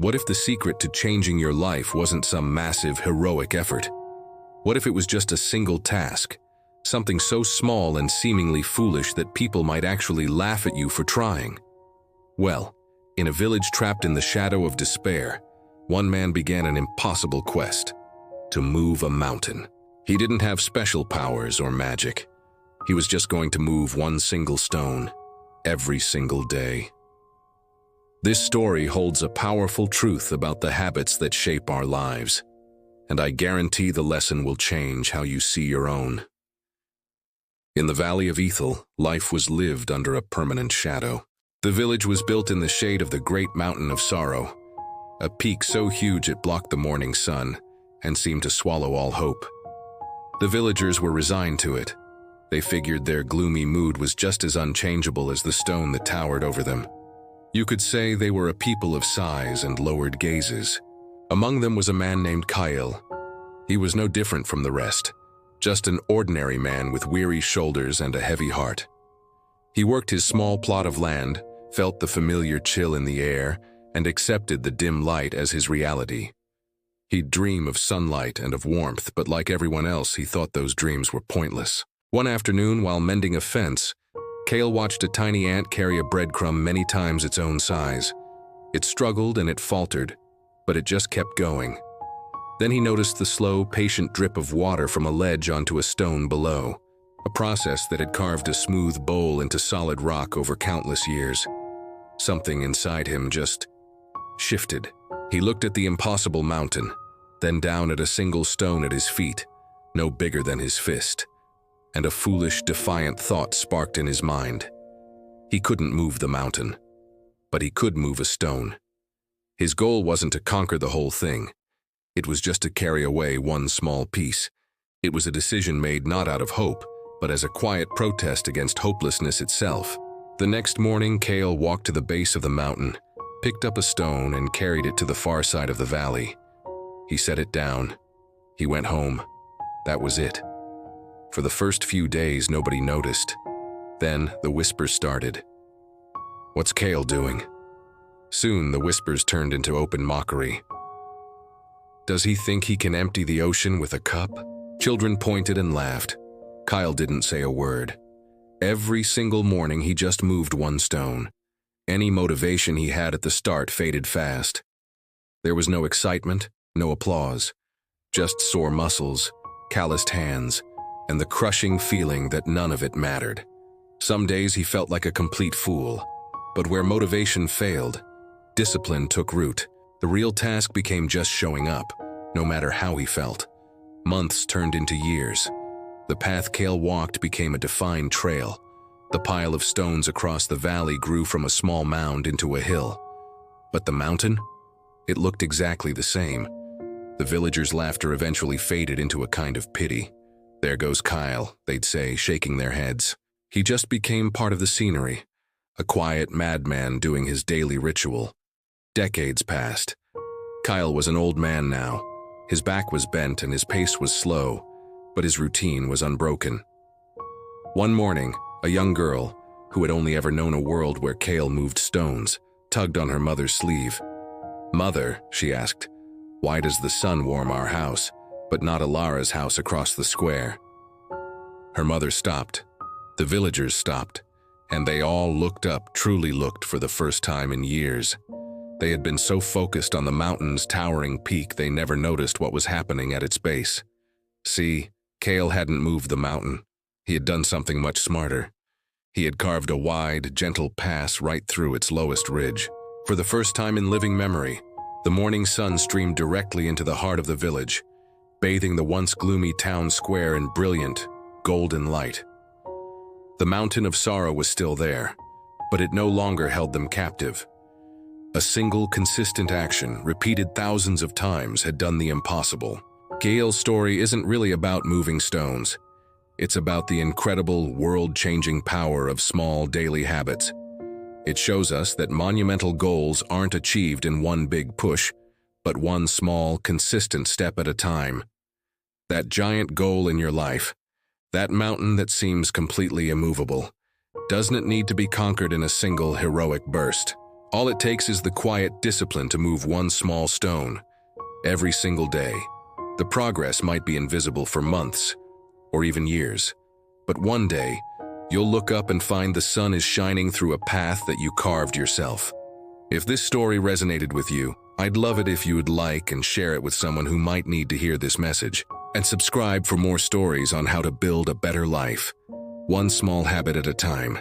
What if the secret to changing your life wasn't some massive, heroic effort? What if it was just a single task, something so small and seemingly foolish that people might actually laugh at you for trying? Well, in a village trapped in the shadow of despair, one man began an impossible quest: to move a mountain. He didn't have special powers or magic. He was just going to move one single stone, every single day. This story holds a powerful truth about the habits that shape our lives, and I guarantee the lesson will change how you see your own. In the valley of Aethel, life was lived under a permanent shadow. The village was built in the shade of the great mountain of sorrow, a peak so huge it blocked the morning sun and seemed to swallow all hope. The villagers were resigned to it. They figured their gloomy mood was just as unchangeable as the stone that towered over them. You could say they were a people of sighs and lowered gazes. Among them was a man named Kael. He was no different from the rest, just an ordinary man with weary shoulders and a heavy heart. He worked his small plot of land, felt the familiar chill in the air, and accepted the dim light as his reality. He'd dream of sunlight and of warmth, but like everyone else, he thought those dreams were pointless. One afternoon, while mending a fence, Kael watched a tiny ant carry a breadcrumb many times its own size. It struggled and it faltered, but it just kept going. Then he noticed the slow, patient drip of water from a ledge onto a stone below, a process that had carved a smooth bowl into solid rock over countless years. Something inside him just shifted. He looked at the impossible mountain, then down at a single stone at his feet, no bigger than his fist. And a foolish, defiant thought sparked in his mind. He couldn't move the mountain, but he could move a stone. His goal wasn't to conquer the whole thing. It was just to carry away one small piece. It was a decision made not out of hope, but as a quiet protest against hopelessness itself. The next morning, Kael walked to the base of the mountain, picked up a stone and carried it to the far side of the valley. He set it down. He went home. That was it. For the first few days, nobody noticed. Then the whispers started. "What's Kael doing?" Soon, the whispers turned into open mockery. "Does he think he can empty the ocean with a cup?" Children pointed and laughed. Kael didn't say a word. Every single morning, he just moved one stone. Any motivation he had at the start faded fast. There was no excitement, no applause, just sore muscles, calloused hands, and the crushing feeling that none of it mattered. Some days he felt like a complete fool, but where motivation failed, discipline took root. The real task became just showing up, no matter how he felt. Months turned into years. The path Kael walked became a defined trail. The pile of stones across the valley grew from a small mound into a hill. But the mountain? It looked exactly the same. The villagers' laughter eventually faded into a kind of pity. "There goes Kael," they'd say, shaking their heads. He just became part of the scenery, a quiet madman doing his daily ritual. Decades passed. Kael was an old man now. His back was bent and his pace was slow, but his routine was unbroken. One morning, a young girl, who had only ever known a world where Kael moved stones, tugged on her mother's sleeve. "Mother," she asked, "why does the sun warm our house, but not Alara's house across the square?" Her mother stopped. The villagers stopped, and they all looked up, truly looked for the first time in years. They had been so focused on the mountain's towering peak they never noticed what was happening at its base. See, Kael hadn't moved the mountain. He had done something much smarter. He had carved a wide, gentle pass right through its lowest ridge. For the first time in living memory, the morning sun streamed directly into the heart of the village, bathing the once gloomy town square in brilliant, golden light. The mountain of sorrow was still there, but it no longer held them captive. A single, consistent action, repeated thousands of times, had done the impossible. Kael's story isn't really about moving stones. It's about the incredible, world-changing power of small daily habits. It shows us that monumental goals aren't achieved in one big push, but one small, consistent step at a time. That giant goal in your life, that mountain that seems completely immovable, doesn't it need to be conquered in a single heroic burst? All it takes is the quiet discipline to move one small stone every single day. The progress might be invisible for months or even years, but one day, you'll look up and find the sun is shining through a path that you carved yourself. If this story resonated with you, I'd love it if you would like and share it with someone who might need to hear this message. And subscribe for more stories on how to build a better life, one small habit at a time.